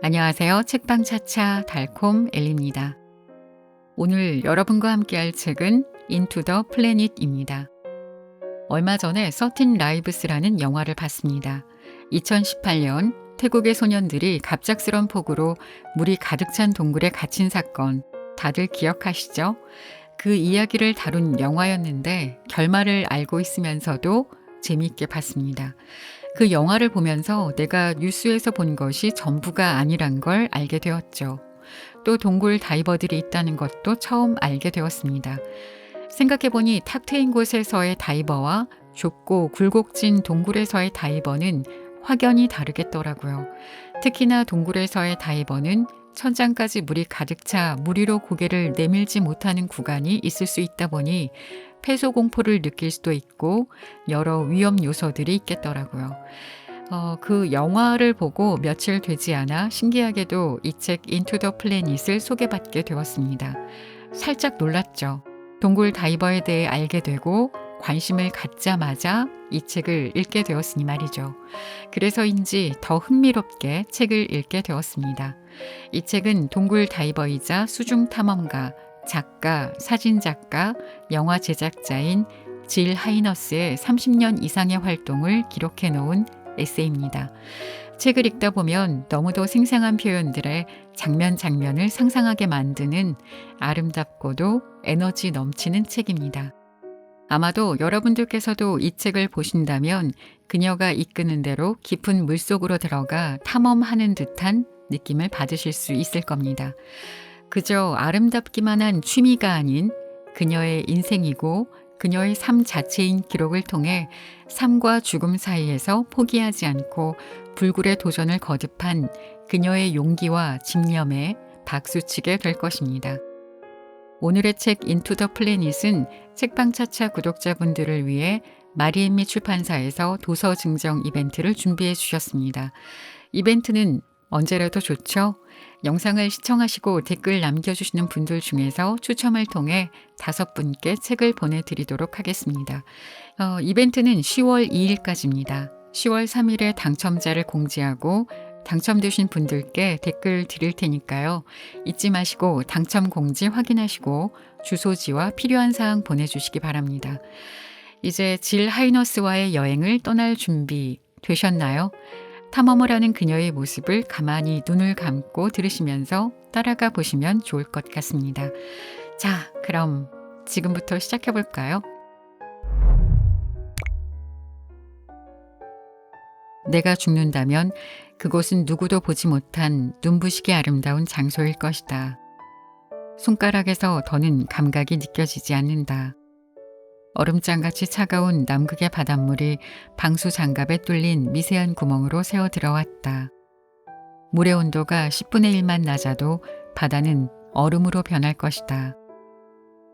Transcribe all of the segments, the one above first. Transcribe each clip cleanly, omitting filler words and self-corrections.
안녕하세요. 책방 차차 달콤 엘리입니다. 오늘 여러분과 함께할 책은 인투 더 플래닛입니다. 얼마 전에 서틴 라이브스라는 영화를 봤습니다. 2018년 태국의 소년들이 갑작스런 폭우로 물이 가득 찬 동굴에 갇힌 사건 다들 기억하시죠? 그 이야기를 다룬 영화였는데 결말을 알고 있으면서도 재미있게 봤습니다. 그 영화를 보면서 내가 뉴스에서 본 것이 전부가 아니란 걸 알게 되었죠. 또 동굴 다이버들이 있다는 것도 처음 알게 되었습니다. 생각해보니 탁 트인 곳에서의 다이버와 좁고 굴곡진 동굴에서의 다이버는 확연히 다르겠더라고요. 특히나 동굴에서의 다이버는 천장까지 물이 가득 차 물 위로 고개를 내밀지 못하는 구간이 있을 수 있다 보니 폐소공포를 느낄 수도 있고 여러 위험 요소들이 있겠더라고요. 그 영화를 보고 며칠 되지 않아 신기하게도 이 책 인투 더 플래닛을 소개받게 되었습니다. 살짝 놀랐죠. 동굴 다이버에 대해 알게 되고 관심을 갖자마자 이 책을 읽게 되었으니 말이죠. 그래서인지 더 흥미롭게 책을 읽게 되었습니다. 이 책은 동굴 다이버이자 수중 탐험가, 작가, 사진작가, 영화 제작자인 질 하이너스의 30년 이상의 활동을 기록해 놓은 에세이입니다. 책을 읽다 보면 너무도 생생한 표현들에 장면 장면을 상상하게 만드는 아름답고도 에너지 넘치는 책입니다. 아마도 여러분들께서도 이 책을 보신다면 그녀가 이끄는 대로 깊은 물속으로 들어가 탐험하는 듯한 느낌을 받으실 수 있을 겁니다. 그저 아름답기만 한 취미가 아닌 그녀의 인생이고 그녀의 삶 자체인 기록을 통해 삶과 죽음 사이에서 포기하지 않고 불굴의 도전을 거듭한 그녀의 용기와 집념에 박수치게 될 것입니다. 오늘의 책 인투 더 플래닛은 책방차차 구독자분들을 위해 마리엠미 출판사에서 도서 증정 이벤트를 준비해 주셨습니다. 이벤트는 언제라도 좋죠? 영상을 시청하시고 댓글 남겨주시는 분들 중에서 추첨을 통해 5분께 책을 보내드리도록 하겠습니다. 이벤트는 10월 2일까지입니다. 10월 3일에 당첨자를 공지하고 당첨되신 분들께 댓글 드릴 테니까요. 잊지 마시고 당첨 공지 확인하시고 주소지와 필요한 사항 보내주시기 바랍니다. 이제 질 하이너스와의 여행을 떠날 준비 되셨나요? 탐험을 하는 그녀의 모습을 가만히 눈을 감고 들으시면서 따라가 보시면 좋을 것 같습니다. 자, 그럼 지금부터 시작해 볼까요? 내가 죽는다면 그곳은 누구도 보지 못한 눈부시게 아름다운 장소일 것이다. 손가락에서 더는 감각이 느껴지지 않는다. 얼음장같이 차가운 남극의 바닷물이 방수 장갑에 뚫린 미세한 구멍으로 새어 들어왔다. 물의 온도가 10분의 1만 낮아도 바다는 얼음으로 변할 것이다.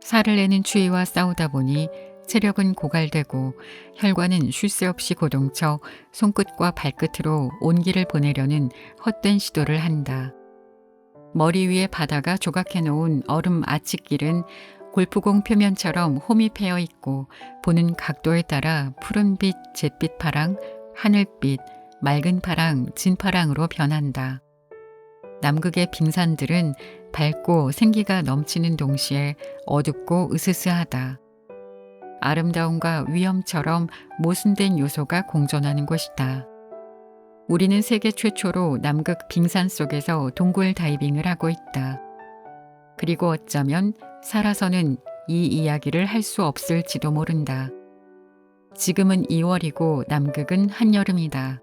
살을 내는 추위와 싸우다 보니 체력은 고갈되고 혈관은 쉴 새 없이 고동쳐 손끝과 발끝으로 온기를 보내려는 헛된 시도를 한다. 머리 위에 바다가 조각해 놓은 얼음 아치길은 골프공 표면처럼 홈이 패여 있고 보는 각도에 따라 푸른빛, 잿빛 파랑, 하늘빛, 맑은 파랑, 진파랑으로 변한다. 남극의 빙산들은 밝고 생기가 넘치는 동시에 어둡고 으스스하다. 아름다움과 위험처럼 모순된 요소가 공존하는 곳이다. 우리는 세계 최초로 남극 빙산 속에서 동굴 다이빙을 하고 있다. 그리고 어쩌면 살아서는 이 이야기를 할 수 없을지도 모른다. 지금은 2월이고 남극은 한여름이다.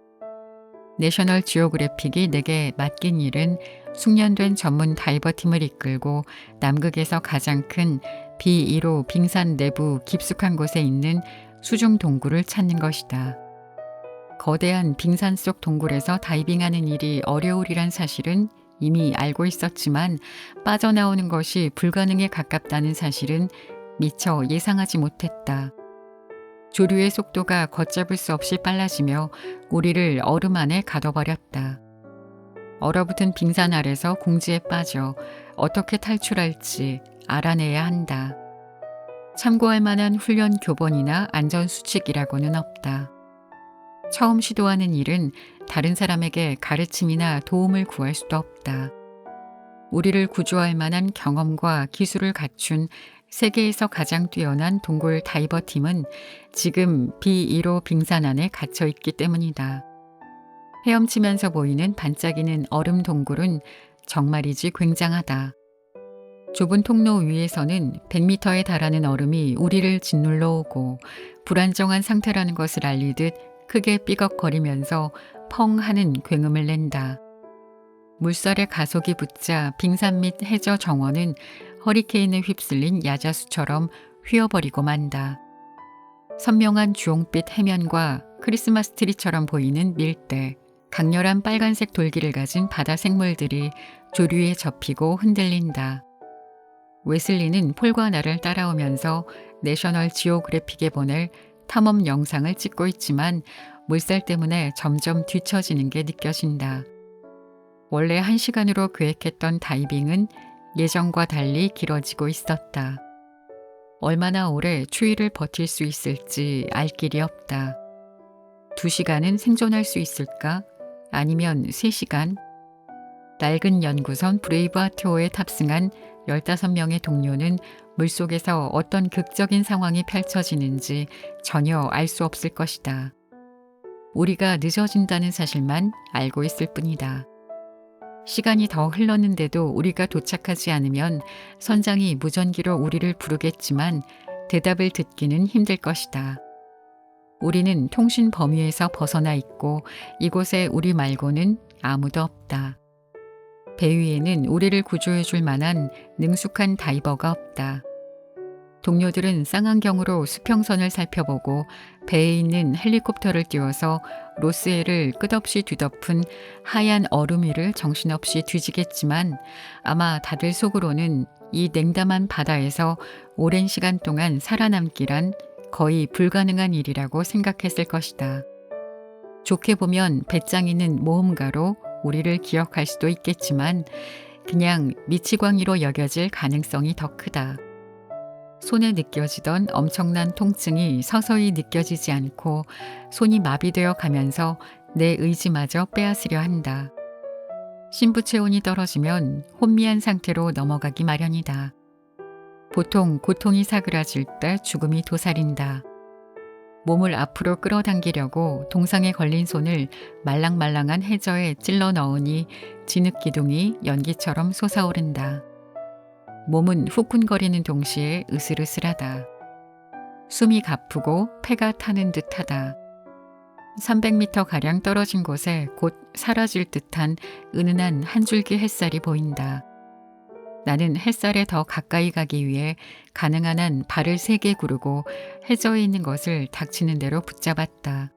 내셔널 지오그래픽이 내게 맡긴 일은 숙련된 전문 다이버팀을 이끌고 남극에서 가장 큰 B1호 빙산 내부 깊숙한 곳에 있는 수중 동굴을 찾는 것이다. 거대한 빙산 속 동굴에서 다이빙하는 일이 어려우리란 사실은 이미 알고 있었지만 빠져나오는 것이 불가능에 가깝다는 사실은 미처 예상하지 못했다. 조류의 속도가 걷잡을 수 없이 빨라지며 우리를 얼음 안에 가둬버렸다. 얼어붙은 빙산 아래서 궁지에 빠져 어떻게 탈출할지 알아내야 한다. 참고할 만한 훈련 교본이나 안전수칙이라고는 없다. 처음 시도하는 일은 다른 사람에게 가르침이나 도움을 구할 수도 없다. 우리를 구조할 만한 경험과 기술을 갖춘 세계에서 가장 뛰어난 동굴 다이버 팀은 지금 B1호 빙산 안에 갇혀 있기 때문이다. 헤엄치면서 보이는 반짝이는 얼음 동굴은 정말이지 굉장하다. 좁은 통로 위에서는 100m에 달하는 얼음이 우리를 짓눌러 오고 불안정한 상태라는 것을 알리듯 크게 삐걱거리면서 펑 하는 굉음을 낸다. 물살에 가속이 붙자 빙산 및 해저 정원은 허리케인에 휩쓸린 야자수처럼 휘어버리고 만다. 선명한 주홍빛 해면과 크리스마스 트리처럼 보이는 밀대, 강렬한 빨간색 돌기를 가진 바다 생물들이 조류에 접히고 흔들린다. 웨슬리는 폴과 나를 따라오면서 내셔널 지오그래픽에 보낼 탐험 영상을 찍고 있지만 물살 때문에 점점 뒤처지는 게 느껴진다. 원래 1시간으로 계획했던 다이빙은 예정과 달리 길어지고 있었다. 얼마나 오래 추위를 버틸 수 있을지 알 길이 없다. 2시간은 생존할 수 있을까? 아니면 3시간? 낡은 연구선 브레이브하트호에 탑승한 15명의 동료는 물속에서 어떤 극적인 상황이 펼쳐지는지 전혀 알 수 없을 것이다. 우리가 늦어진다는 사실만 알고 있을 뿐이다. 시간이 더 흘렀는데도 우리가 도착하지 않으면 선장이 무전기로 우리를 부르겠지만 대답을 듣기는 힘들 것이다. 우리는 통신 범위에서 벗어나 있고 이곳에 우리 말고는 아무도 없다. 배 위에는 우리를 구조해 줄 만한 능숙한 다이버가 없다. 동료들은 쌍안경으로 수평선을 살펴보고 배에 있는 헬리콥터를 띄워서 로스웰을 끝없이 뒤덮은 하얀 얼음 위를 정신없이 뒤지겠지만 아마 다들 속으로는 이 냉담한 바다에서 오랜 시간 동안 살아남기란 거의 불가능한 일이라고 생각했을 것이다. 좋게 보면 배짱이는 모험가로 우리를 기억할 수도 있겠지만 그냥 미치광이로 여겨질 가능성이 더 크다. 손에 느껴지던 엄청난 통증이 서서히 느껴지지 않고 손이 마비되어 가면서 내 의지마저 빼앗으려 한다. 심부 체온이 떨어지면 혼미한 상태로 넘어가기 마련이다. 보통 고통이 사그라질 때 죽음이 도사린다. 몸을 앞으로 끌어당기려고 동상에 걸린 손을 말랑말랑한 해저에 찔러 넣으니 진흙기둥이 연기처럼 솟아오른다. 몸은 후끈거리는 동시에 으슬으슬하다. 숨이 가쁘고 폐가 타는 듯하다. 300m가량 떨어진 곳에 곧 사라질 듯한 은은한 한 줄기 햇살이 보인다. 나는 햇살에 더 가까이 가기 위해 가능한 한 발을 세게 구르고 해저에 있는 것을 닥치는 대로 붙잡았다.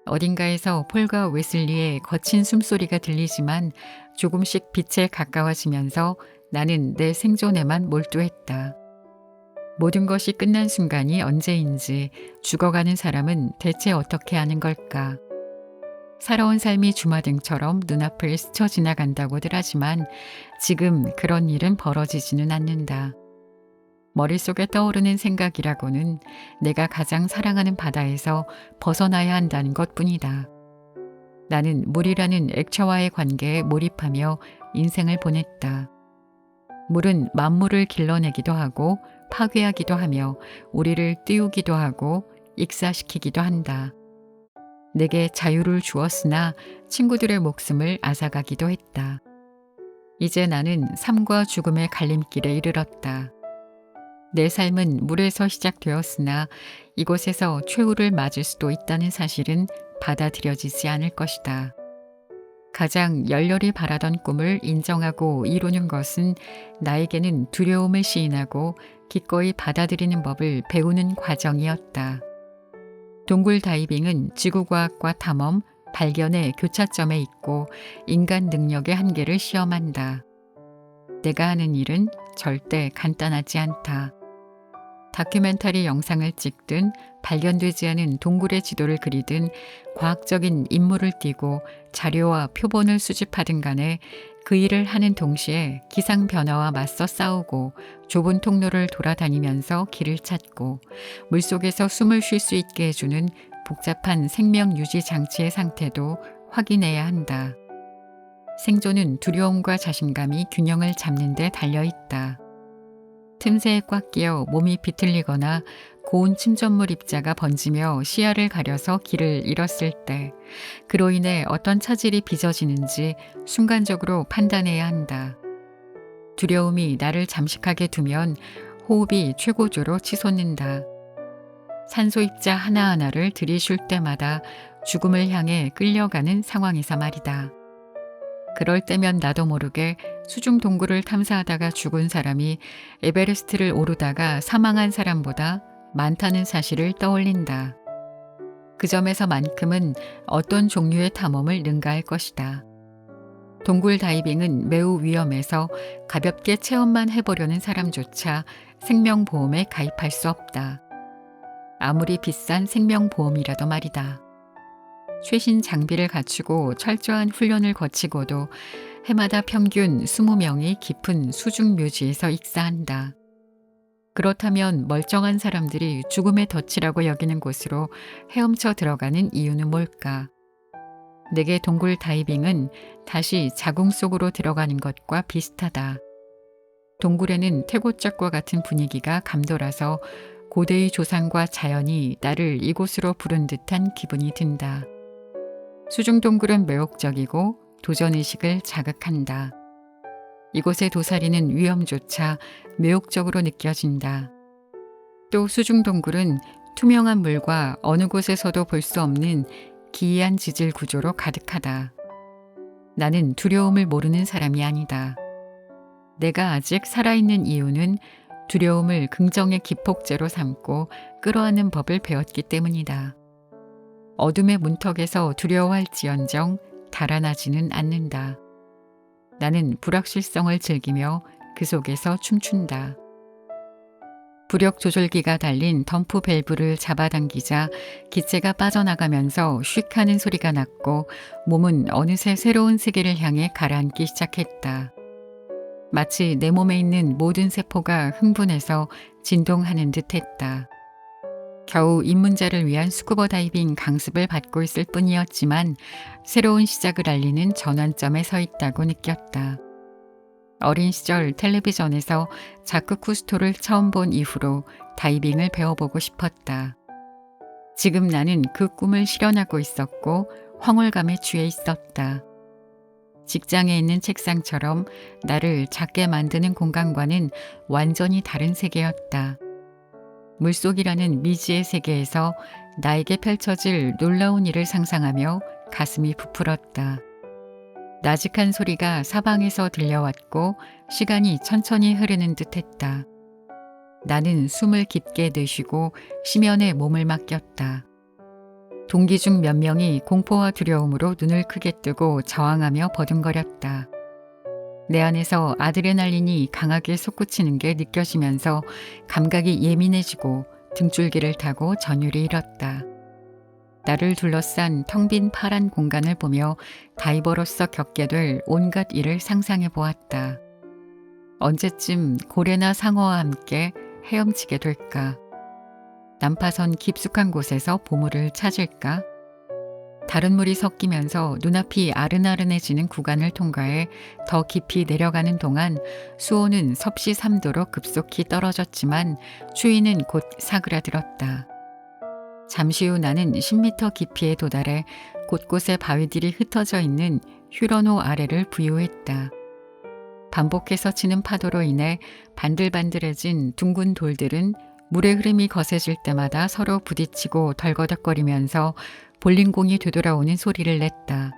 어딘가에서 폴과 웨슬리의 거친 숨소리가 들리지만 조금씩 빛에 가까워지면서 나는 내 생존에만 몰두했다. 모든 것이 끝난 순간이 언제인지 죽어가는 사람은 대체 어떻게 아는 걸까? 살아온 삶이 주마등처럼 눈앞을 스쳐 지나간다고들 하지만 지금 그런 일은 벌어지지는 않는다. 머릿속에 떠오르는 생각이라고는 내가 가장 사랑하는 바다에서 벗어나야 한다는 것뿐이다. 나는 물이라는 액체와의 관계에 몰입하며 인생을 보냈다. 물은 만물을 길러내기도 하고 파괴하기도 하며 우리를 띄우기도 하고 익사시키기도 한다. 내게 자유를 주었으나 친구들의 목숨을 앗아가기도 했다. 이제 나는 삶과 죽음의 갈림길에 이르렀다. 내 삶은 물에서 시작되었으나 이곳에서 최후를 맞을 수도 있다는 사실은 받아들여지지 않을 것이다. 가장 열렬히 바라던 꿈을 인정하고 이루는 것은 나에게는 두려움을 시인하고 기꺼이 받아들이는 법을 배우는 과정이었다. 동굴 다이빙은 지구과학과 탐험, 발견의 교차점에 있고 인간 능력의 한계를 시험한다. 내가 하는 일은 절대 간단하지 않다. 다큐멘터리 영상을 찍든 발견되지 않은 동굴의 지도를 그리든 과학적인 임무를 띠고 자료와 표본을 수집하든 간에 그 일을 하는 동시에 기상 변화와 맞서 싸우고 좁은 통로를 돌아다니면서 길을 찾고 물속에서 숨을 쉴 수 있게 해주는 복잡한 생명 유지 장치의 상태도 확인해야 한다. 생존은 두려움과 자신감이 균형을 잡는 데 달려 있다. 틈새에 꽉 끼어 몸이 비틀리거나 고온 침전물 입자가 번지며 시야를 가려서 길을 잃었을 때 그로 인해 어떤 차질이 빚어지는지 순간적으로 판단해야 한다. 두려움이 나를 잠식하게 두면 호흡이 최고조로 치솟는다. 산소 입자 하나하나를 들이쉴 때마다 죽음을 향해 끌려가는 상황에서 말이다. 그럴 때면 나도 모르게 수중 동굴을 탐사하다가 죽은 사람이 에베레스트를 오르다가 사망한 사람보다 많다는 사실을 떠올린다. 그 점에서만큼은 어떤 종류의 탐험을 능가할 것이다. 동굴 다이빙은 매우 위험해서 가볍게 체험만 해보려는 사람조차 생명보험에 가입할 수 없다. 아무리 비싼 생명보험이라도 말이다. 최신 장비를 갖추고 철저한 훈련을 거치고도 해마다 평균 20명이 깊은 수중 묘지에서 익사한다. 그렇다면 멀쩡한 사람들이 죽음의 덫이라고 여기는 곳으로 헤엄쳐 들어가는 이유는 뭘까? 내게 동굴 다이빙은 다시 자궁 속으로 들어가는 것과 비슷하다. 동굴에는 태고짝과 같은 분위기가 감돌아서 고대의 조상과 자연이 나를 이곳으로 부른 듯한 기분이 든다. 수중 동굴은 매혹적이고 도전의식을 자극한다. 이곳의 도사리는 위험조차 매혹적으로 느껴진다. 또 수중 동굴은 투명한 물과 어느 곳에서도 볼 수 없는 기이한 지질 구조로 가득하다. 나는 두려움을 모르는 사람이 아니다. 내가 아직 살아있는 이유는 두려움을 긍정의 기폭제로 삼고 끌어안는 법을 배웠기 때문이다. 어둠의 문턱에서 두려워할지언정 달아나지는 않는다. 나는 불확실성을 즐기며 그 속에서 춤춘다. 부력 조절기가 달린 덤프 밸브를 잡아당기자 기체가 빠져나가면서 휙 하는 소리가 났고 몸은 어느새 새로운 세계를 향해 가라앉기 시작했다. 마치 내 몸에 있는 모든 세포가 흥분해서 진동하는 듯 했다. 겨우 입문자를 위한 스쿠버 다이빙 강습을 받고 있을 뿐이었지만 새로운 시작을 알리는 전환점에 서 있다고 느꼈다. 어린 시절 텔레비전에서 자크 쿠스토를 처음 본 이후로 다이빙을 배워보고 싶었다. 지금 나는 그 꿈을 실현하고 있었고 황홀감에 취해 있었다. 직장에 있는 책상처럼 나를 작게 만드는 공간과는 완전히 다른 세계였다. 물속이라는 미지의 세계에서 나에게 펼쳐질 놀라운 일을 상상하며 가슴이 부풀었다. 나직한 소리가 사방에서 들려왔고 시간이 천천히 흐르는 듯했다. 나는 숨을 깊게 내쉬고 심연에 몸을 맡겼다. 동기 중 몇 명이 공포와 두려움으로 눈을 크게 뜨고 저항하며 버둥거렸다. 내 안에서 아드레날린이 강하게 솟구치는 게 느껴지면서 감각이 예민해지고 등줄기를 타고 전율이 일었다. 나를 둘러싼 텅 빈 파란 공간을 보며 다이버로서 겪게 될 온갖 일을 상상해 보았다. 언제쯤 고래나 상어와 함께 헤엄치게 될까? 난파선 깊숙한 곳에서 보물을 찾을까? 다른 물이 섞이면서 눈앞이 아른아른해지는 구간을 통과해 더 깊이 내려가는 동안 수온은 섭씨 3도로 급속히 떨어졌지만 추위는 곧 사그라들었다. 잠시 후 나는 10m 깊이에 도달해 곳곳에 바위들이 흩어져 있는 휴런호 아래를 부유했다. 반복해서 치는 파도로 인해 반들반들해진 둥근 돌들은 물의 흐름이 거세질 때마다 서로 부딪히고 덜거덕거리면서 볼링공이 되돌아오는 소리를 냈다.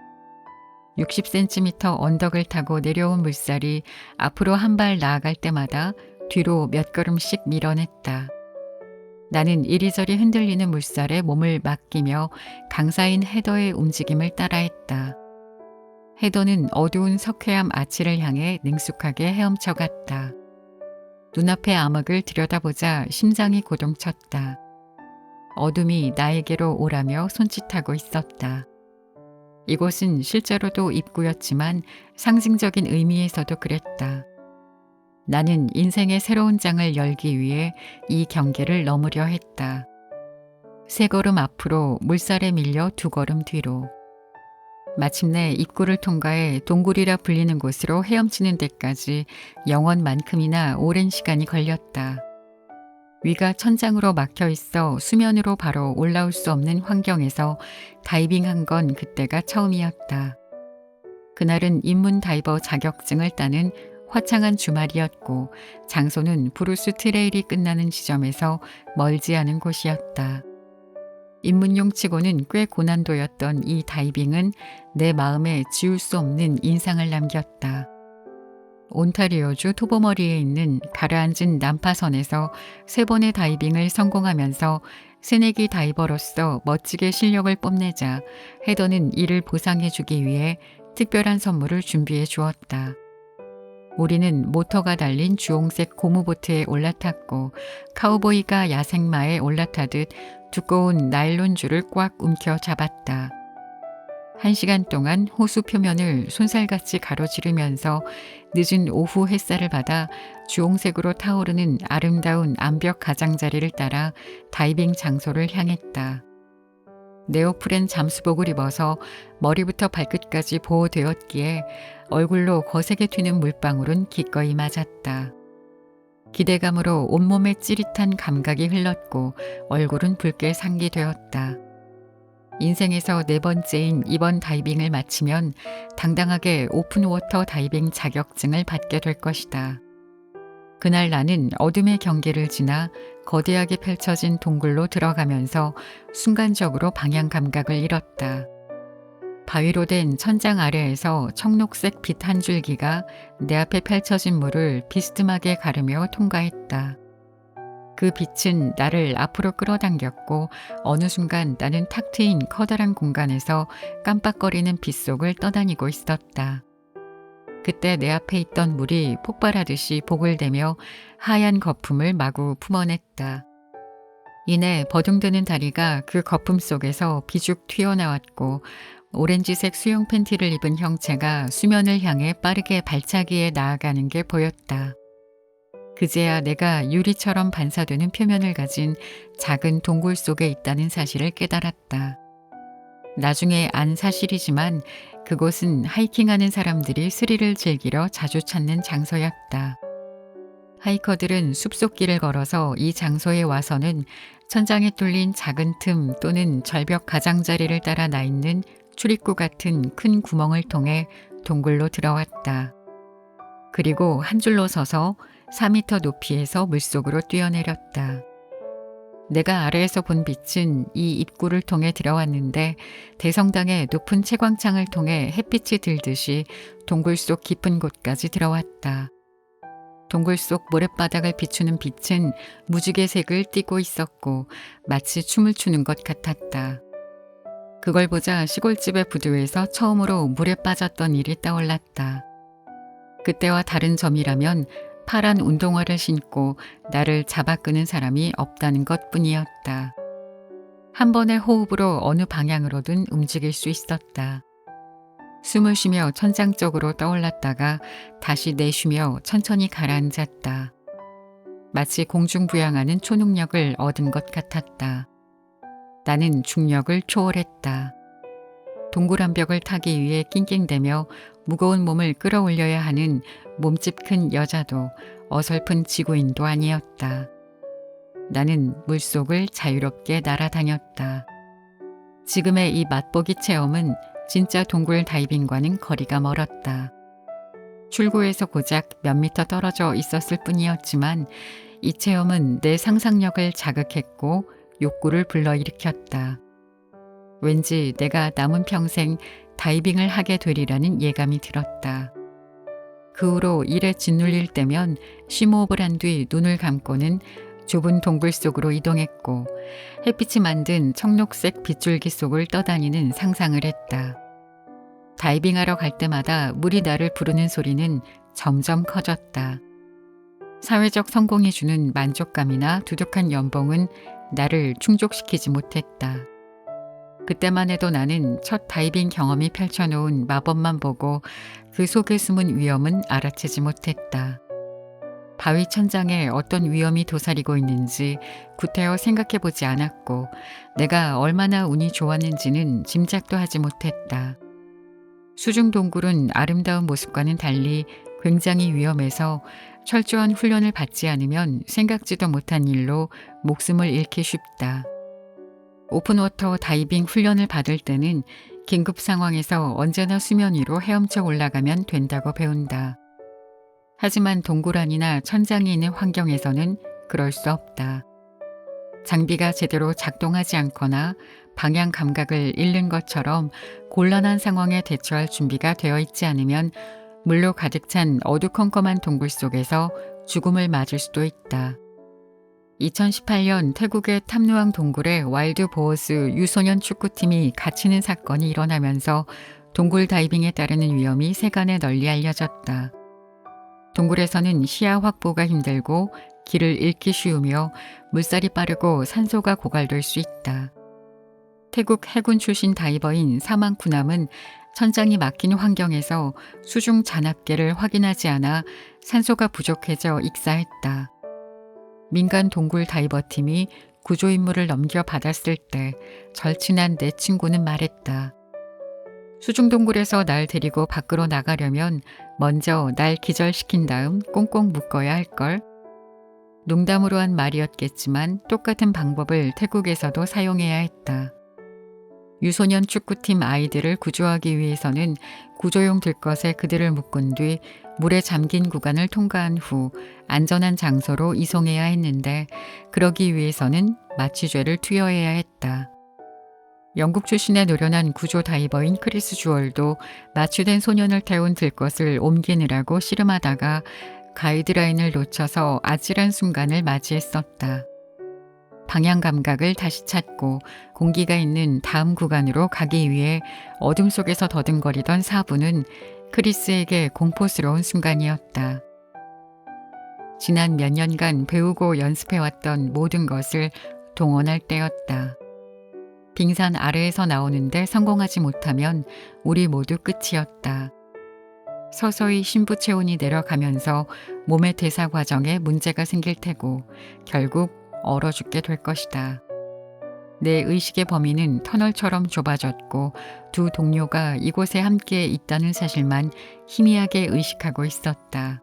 60cm 언덕을 타고 내려온 물살이 앞으로 한 발 나아갈 때마다 뒤로 몇 걸음씩 밀어냈다. 나는 이리저리 흔들리는 물살에 몸을 맡기며 강사인 헤더의 움직임을 따라했다. 헤더는 어두운 석회암 아치를 향해 능숙하게 헤엄쳐갔다. 눈앞의 암흑을 들여다보자 심장이 고동쳤다. 어둠이 나에게로 오라며 손짓하고 있었다. 이곳은 실제로도 입구였지만 상징적인 의미에서도 그랬다. 나는 인생의 새로운 장을 열기 위해 이 경계를 넘으려 했다. 세 걸음 앞으로 물살에 밀려 두 걸음 뒤로. 마침내 입구를 통과해 동굴이라 불리는 곳으로 헤엄치는 데까지 영원만큼이나 오랜 시간이 걸렸다. 위가 천장으로 막혀 있어 수면으로 바로 올라올 수 없는 환경에서 다이빙한 건 그때가 처음이었다. 그날은 입문 다이버 자격증을 따는 화창한 주말이었고 장소는 브루스 트레일이 끝나는 지점에서 멀지 않은 곳이었다. 입문용 치고는 꽤 고난도였던 이 다이빙은 내 마음에 지울 수 없는 인상을 남겼다. 온타리오주 토보머리에 있는 가라앉은 난파선에서 3번의 다이빙을 성공하면서 새내기 다이버로서 멋지게 실력을 뽐내자 헤더는 이를 보상해주기 위해 특별한 선물을 준비해 주었다. 우리는 모터가 달린 주홍색 고무보트에 올라탔고 카우보이가 야생마에 올라타듯 두꺼운 나일론 줄을 꽉 움켜 잡았다. 1시간 동안 호수 표면을 손살같이 가로지르면서 늦은 오후 햇살을 받아 주홍색으로 타오르는 아름다운 암벽 가장자리를 따라 다이빙 장소를 향했다. 네오프렌 잠수복을 입어서 머리부터 발끝까지 보호되었기에 얼굴로 거세게 튀는 물방울은 기꺼이 맞았다. 기대감으로 온몸에 찌릿한 감각이 흘렀고 얼굴은 붉게 상기되었다. 인생에서 4번째인 이번 다이빙을 마치면 당당하게 오픈워터 다이빙 자격증을 받게 될 것이다. 그날 나는 어둠의 경계를 지나 거대하게 펼쳐진 동굴로 들어가면서 순간적으로 방향 감각을 잃었다. 바위로 된 천장 아래에서 청록색 빛 한 줄기가 내 앞에 펼쳐진 물을 비스듬하게 가르며 통과했다. 그 빛은 나를 앞으로 끌어당겼고 어느 순간 나는 탁 트인 커다란 공간에서 깜빡거리는 빛 속을 떠다니고 있었다. 그때 내 앞에 있던 물이 폭발하듯이 보글대며 하얀 거품을 마구 품어냈다. 이내 버둥드는 다리가 그 거품 속에서 비죽 튀어나왔고 오렌지색 수영 팬티를 입은 형체가 수면을 향해 빠르게 발차기에 나아가는 게 보였다. 그제야 내가 유리처럼 반사되는 표면을 가진 작은 동굴 속에 있다는 사실을 깨달았다. 나중에 안 사실이지만 그곳은 하이킹하는 사람들이 스릴을 즐기러 자주 찾는 장소였다. 하이커들은 숲속길을 걸어서 이 장소에 와서는 천장에 뚫린 작은 틈 또는 절벽 가장자리를 따라 나 있는 출입구 같은 큰 구멍을 통해 동굴로 들어왔다. 그리고 한 줄로 서서 4m 높이에서 물속으로 뛰어내렸다. 내가 아래에서 본 빛은 이 입구를 통해 들어왔는데 대성당의 높은 채광창을 통해 햇빛이 들듯이 동굴 속 깊은 곳까지 들어왔다. 동굴 속 모랫바닥을 비추는 빛은 무지개 색을 띠고 있었고 마치 춤을 추는 것 같았다. 그걸 보자 시골집의 부두에서 처음으로 물에 빠졌던 일이 떠올랐다. 그때와 다른 점이라면 파란 운동화를 신고 나를 잡아 끄는 사람이 없다는 것뿐이었다. 한 번의 호흡으로 어느 방향으로든 움직일 수 있었다. 숨을 쉬며 천장 쪽으로 떠올랐다가 다시 내쉬며 천천히 가라앉았다. 마치 공중부양하는 초능력을 얻은 것 같았다. 나는 중력을 초월했다. 동굴 한 벽을 타기 위해 낑낑대며 무거운 몸을 끌어올려야 하는 몸집 큰 여자도 어설픈 지구인도 아니었다. 나는 물속을 자유롭게 날아다녔다. 지금의 이 맛보기 체험은 진짜 동굴 다이빙과는 거리가 멀었다. 출구에서 고작 몇 미터 떨어져 있었을 뿐이었지만 이 체험은 내 상상력을 자극했고 욕구를 불러일으켰다. 왠지 내가 남은 평생 다이빙을 하게 되리라는 예감이 들었다. 그 후로 일에 짓눌릴 때면 심호흡을 한 뒤 눈을 감고는 좁은 동굴 속으로 이동했고 햇빛이 만든 청록색 빗줄기 속을 떠다니는 상상을 했다. 다이빙하러 갈 때마다 물이 나를 부르는 소리는 점점 커졌다. 사회적 성공이 주는 만족감이나 두둑한 연봉은 나를 충족시키지 못했다. 그때만 해도 나는 첫 다이빙 경험이 펼쳐놓은 마법만 보고 그 속에 숨은 위험은 알아채지 못했다. 바위 천장에 어떤 위험이 도사리고 있는지 구태여 생각해 보지 않았고 내가 얼마나 운이 좋았는지는 짐작도 하지 못했다. 수중 동굴은 아름다운 모습과는 달리 굉장히 위험해서 철저한 훈련을 받지 않으면 생각지도 못한 일로 목숨을 잃기 쉽다. 오픈워터 다이빙 훈련을 받을 때는 긴급 상황에서 언제나 수면 위로 헤엄쳐 올라가면 된다고 배운다. 하지만 동굴 안이나 천장이 있는 환경에서는 그럴 수 없다. 장비가 제대로 작동하지 않거나 방향 감각을 잃는 것처럼 곤란한 상황에 대처할 준비가 되어 있지 않으면 물로 가득 찬 어두컴컴한 동굴 속에서 죽음을 맞을 수도 있다. 2018년 태국의 탐루왕 동굴에 와일드 보어스 유소년 축구팀이 갇히는 사건이 일어나면서 동굴 다이빙에 따르는 위험이 세간에 널리 알려졌다. 동굴에서는 시야 확보가 힘들고 길을 잃기 쉬우며 물살이 빠르고 산소가 고갈될 수 있다. 태국 해군 출신 다이버인 사망쿠남은 천장이 막힌 환경에서 수중 잔압계를 확인하지 않아 산소가 부족해져 익사했다. 민간 동굴 다이버팀이 구조 임무를 넘겨받았을 때 절친한 내 친구는 말했다. 수중 동굴에서 날 데리고 밖으로 나가려면 먼저 날 기절시킨 다음 꽁꽁 묶어야 할걸. 농담으로 한 말이었겠지만 똑같은 방법을 태국에서도 사용해야 했다. 유소년 축구팀 아이들을 구조하기 위해서는 구조용 들것에 그들을 묶은 뒤 물에 잠긴 구간을 통과한 후 안전한 장소로 이송해야 했는데 그러기 위해서는 마취죄를 투여해야 했다. 영국 출신의 노련한 구조 다이버인 크리스 주얼도 마취된 소년을 태운 들것을 옮기느라고 씨름하다가 가이드라인을 놓쳐서 아찔한 순간을 맞이했었다. 방향 감각을 다시 찾고 공기가 있는 다음 구간으로 가기 위해 어둠 속에서 더듬거리던 4분은 크리스에게 공포스러운 순간이었다. 지난 몇 년간 배우고 연습해왔던 모든 것을 동원할 때였다. 빙산 아래에서 나오는데 성공하지 못하면 우리 모두 끝이었다. 서서히 신부 체온이 내려가면서 몸의 대사 과정에 문제가 생길 테고 결국 얼어 죽게 될 것이다. 내 의식의 범위는 터널처럼 좁아졌고 두 동료가 이곳에 함께 있다는 사실만 희미하게 의식하고 있었다.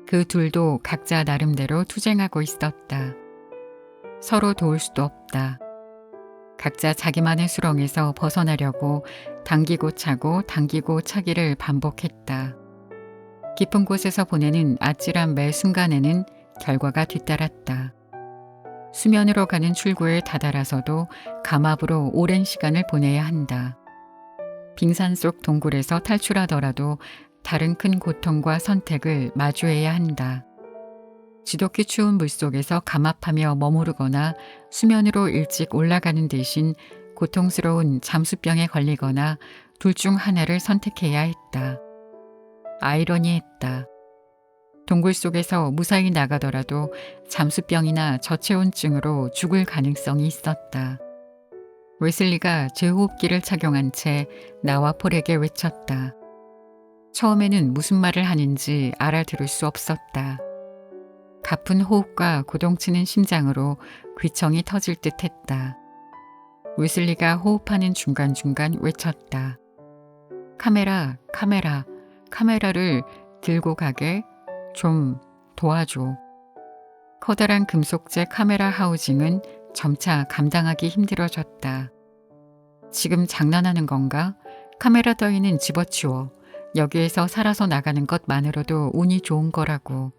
그 둘도 각자 나름대로 투쟁하고 있었다. 서로 도울 수도 없다. 각자 자기만의 수렁에서 벗어나려고 당기고 차고 당기고 차기를 반복했다. 깊은 곳에서 보내는 아찔한 매 순간에는 결과가 뒤따랐다. 수면으로 가는 출구에 다다라서도 감압으로 오랜 시간을 보내야 한다. 빙산 속 동굴에서 탈출하더라도 다른 큰 고통과 선택을 마주해야 한다. 지독히 추운 물속에서 감압하며 머무르거나 수면으로 일찍 올라가는 대신 고통스러운 잠수병에 걸리거나 둘 중 하나를 선택해야 했다. 아이러니했다. 동굴 속에서 무사히 나가더라도 잠수병이나 저체온증으로 죽을 가능성이 있었다. 웨슬리가 제호흡기를 착용한 채 나와 폴에게 외쳤다. 처음에는 무슨 말을 하는지 알아들을 수 없었다. 가쁜 호흡과 고동치는 심장으로 귀청이 터질 듯 했다. 웨슬리가 호흡하는 중간중간 외쳤다. 카메라, 카메라, 카메라를 들고 가게 좀 도와줘. 커다란 금속재 카메라 하우징은 점차 감당하기 힘들어졌다. 지금 장난하는 건가? 카메라 따위는 집어치워. 여기에서 살아서 나가는 것만으로도 운이 좋은 거라고.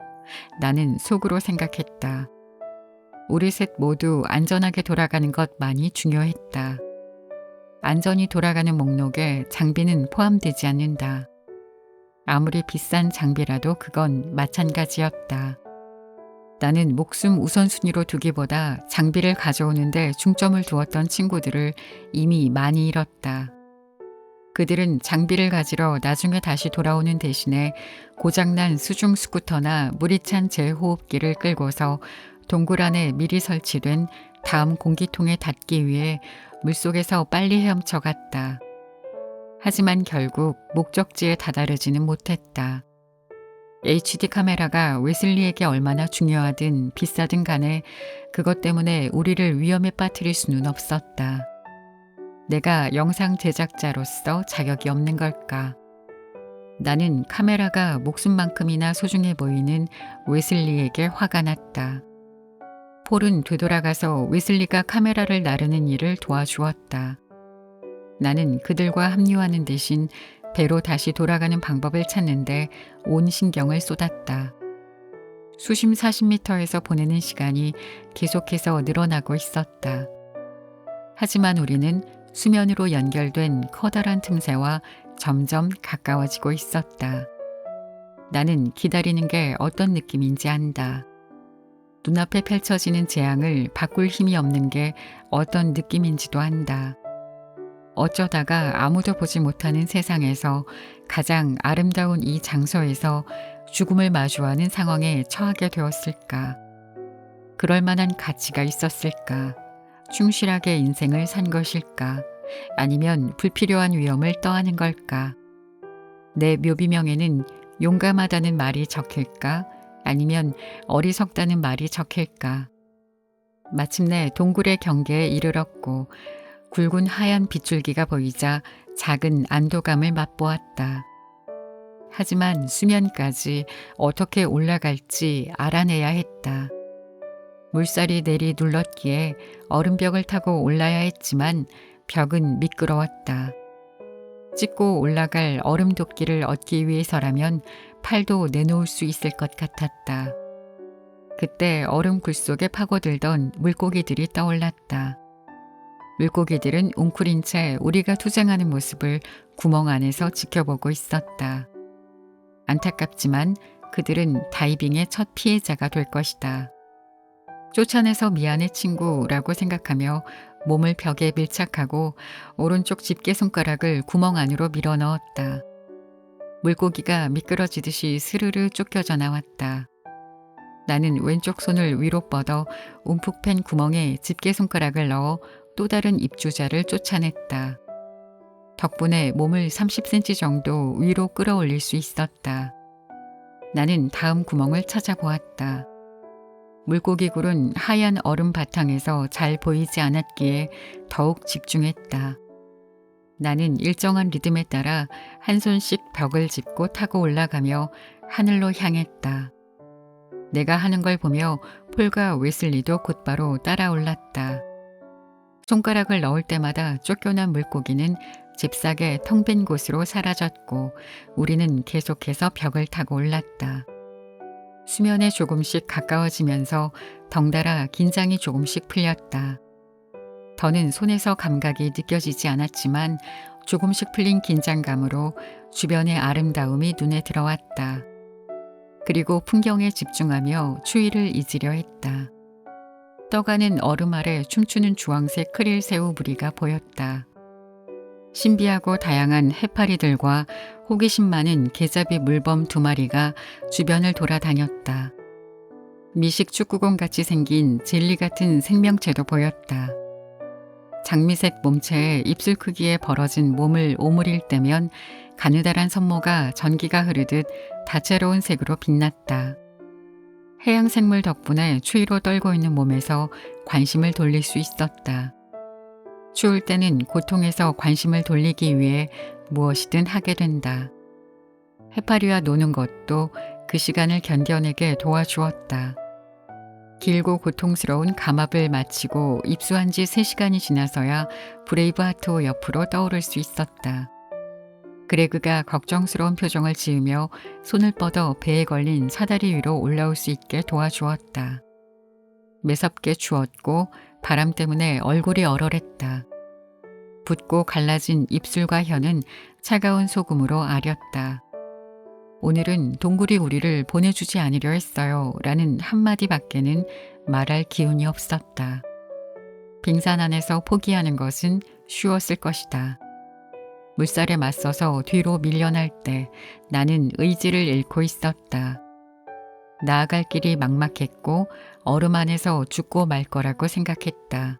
나는 속으로 생각했다. 우리 셋 모두 안전하게 돌아가는 것만이 중요했다. 안전히 돌아가는 목록에 장비는 포함되지 않는다. 아무리 비싼 장비라도 그건 마찬가지였다. 나는 목숨 우선순위로 두기보다 장비를 가져오는데 중점을 두었던 친구들을 이미 많이 잃었다. 그들은 장비를 가지러 나중에 다시 돌아오는 대신에 고장난 수중 스쿠터나 물이 찬 제호흡기를 끌고서 동굴 안에 미리 설치된 다음 공기통에 닿기 위해 물속에서 빨리 헤엄쳐 갔다. 하지만 결국 목적지에 다다르지는 못했다. HD 카메라가 웨슬리에게 얼마나 중요하든 비싸든 간에 그것 때문에 우리를 위험에 빠뜨릴 수는 없었다. 내가 영상 제작자로서 자격이 없는 걸까? 나는 카메라가 목숨만큼이나 소중해 보이는 웨슬리에게 화가 났다. 폴은 되돌아가서 웨슬리가 카메라를 나르는 일을 도와주었다. 나는 그들과 합류하는 대신 배로 다시 돌아가는 방법을 찾는데 온 신경을 쏟았다. 수심 40m에서 보내는 시간이 계속해서 늘어나고 있었다. 하지만 우리는 수면으로 연결된 커다란 틈새와 점점 가까워지고 있었다. 나는 기다리는 게 어떤 느낌인지 안다. 눈앞에 펼쳐지는 재앙을 바꿀 힘이 없는 게 어떤 느낌인지도 안다. 어쩌다가 아무도 보지 못하는 세상에서 가장 아름다운 이 장소에서 죽음을 마주하는 상황에 처하게 되었을까? 그럴 만한 가치가 있었을까? 충실하게 인생을 산 것일까? 아니면 불필요한 위험을 떠안은 걸까? 내 묘비명에는 용감하다는 말이 적힐까? 아니면 어리석다는 말이 적힐까? 마침내 동굴의 경계에 이르렀고 굵은 하얀 빗줄기가 보이자 작은 안도감을 맛보았다. 하지만 수면까지 어떻게 올라갈지 알아내야 했다. 물살이 내리 눌렀기에 얼음벽을 타고 올라야 했지만 벽은 미끄러웠다. 찍고 올라갈 얼음 도끼를 얻기 위해서라면 팔도 내놓을 수 있을 것 같았다. 그때 얼음 굴 속에 파고들던 물고기들이 떠올랐다. 물고기들은 웅크린 채 우리가 투쟁하는 모습을 구멍 안에서 지켜보고 있었다. 안타깝지만 그들은 다이빙의 첫 피해자가 될 것이다. 쫓아내서 미안해 친구라고 생각하며 몸을 벽에 밀착하고 오른쪽 집게손가락을 구멍 안으로 밀어 넣었다. 물고기가 미끄러지듯이 스르르 쫓겨져 나왔다. 나는 왼쪽 손을 위로 뻗어 움푹 팬 구멍에 집게손가락을 넣어 또 다른 입주자를 쫓아냈다. 덕분에 몸을 30cm 정도 위로 끌어올릴 수 있었다. 나는 다음 구멍을 찾아보았다. 물고기 굴은 하얀 얼음 바탕에서 잘 보이지 않았기에 더욱 집중했다. 나는 일정한 리듬에 따라 한 손씩 벽을 짚고 타고 올라가며 하늘로 향했다. 내가 하는 걸 보며 폴과 웨슬리도 곧바로 따라 올랐다. 손가락을 넣을 때마다 쫓겨난 물고기는 잽싸게 텅 빈 곳으로 사라졌고 우리는 계속해서 벽을 타고 올랐다. 수면에 조금씩 가까워지면서 덩달아 긴장이 조금씩 풀렸다. 더는 손에서 감각이 느껴지지 않았지만 조금씩 풀린 긴장감으로 주변의 아름다움이 눈에 들어왔다. 그리고 풍경에 집중하며 추위를 잊으려 했다. 떠가는 얼음 아래 춤추는 주황색 크릴새우 무리가 보였다. 신비하고 다양한 해파리들과 호기심 많은 개잡이 물범 2마리가 주변을 돌아다녔다. 미식 축구공 같이 생긴 젤리 같은 생명체도 보였다. 장미색 몸체에 입술 크기에 벌어진 몸을 오므릴 때면 가느다란 선모가 전기가 흐르듯 다채로운 색으로 빛났다. 해양 생물 덕분에 추위로 떨고 있는 몸에서 관심을 돌릴 수 있었다. 추울 때는 고통에서 관심을 돌리기 위해 무엇이든 하게 된다. 해파리와 노는 것도 그 시간을 견뎌내게 도와주었다. 길고 고통스러운 감압을 마치고 입수한 지 3시간이 지나서야 브레이브하트 옆으로 떠오를 수 있었다. 그레그가 걱정스러운 표정을 지으며 손을 뻗어 배에 걸린 사다리 위로 올라올 수 있게 도와주었다. 매섭게 추웠고 바람 때문에 얼굴이 얼얼했다. 붓고 갈라진 입술과 혀는 차가운 소금으로 아렸다. 오늘은 동굴이 우리를 보내주지 않으려 했어요 라는 한마디밖에는 말할 기운이 없었다. 빙산 안에서 포기하는 것은 쉬웠을 것이다. 물살에 맞서서 뒤로 밀려날 때 나는 의지를 잃고 있었다. 나아갈 길이 막막했고 얼음 안에서 죽고 말 거라고 생각했다.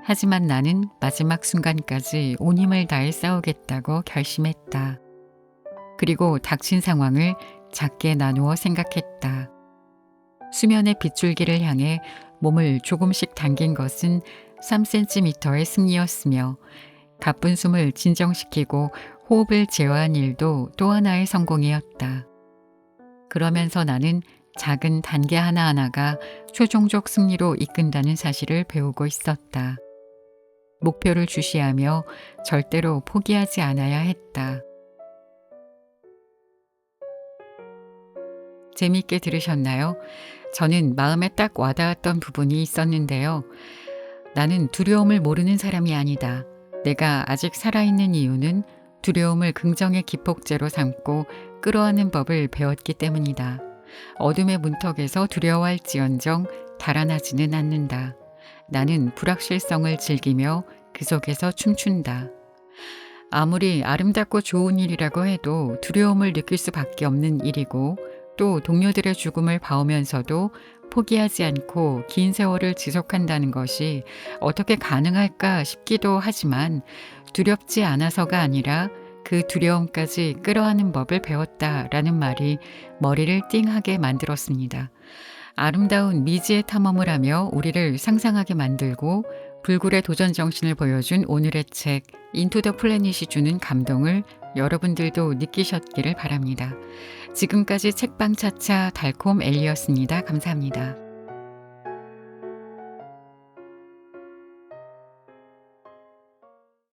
하지만 나는 마지막 순간까지 온 힘을 다해 싸우겠다고 결심했다. 그리고 닥친 상황을 작게 나누어 생각했다. 수면의 빗줄기를 향해 몸을 조금씩 당긴 것은 3cm의 승리였으며 가쁜 숨을 진정시키고 호흡을 제어한 일도 또 하나의 성공이었다. 그러면서 나는 작은 단계 하나하나가 최종적 승리로 이끈다는 사실을 배우고 있었다. 목표를 주시하며 절대로 포기하지 않아야 했다. 재미있게 들으셨나요? 저는 마음에 딱 와닿았던 부분이 있었는데요. 나는 두려움을 모르는 사람이 아니다. 내가 아직 살아있는 이유는 두려움을 긍정의 기폭제로 삼고 끌어안는 법을 배웠기 때문이다. 어둠의 문턱에서 두려워할지언정 달아나지는 않는다. 나는 불확실성을 즐기며 그 속에서 춤춘다. 아무리 아름답고 좋은 일이라고 해도 두려움을 느낄 수밖에 없는 일이고 또 동료들의 죽음을 봐오면서도 포기하지 않고 긴 세월을 지속한다는 것이 어떻게 가능할까 싶기도 하지만 두렵지 않아서가 아니라 그 두려움까지 끌어안는 법을 배웠다라는 말이 머리를 띵하게 만들었습니다. 아름다운 미지의 탐험을 하며 우리를 상상하게 만들고 불굴의 도전 정신을 보여준 오늘의 책 인투 더 플래닛이 주는 감동을 여러분들도 느끼셨기를 바랍니다. 지금까지 책방 차차 달콤 엘리였습니다. 감사합니다.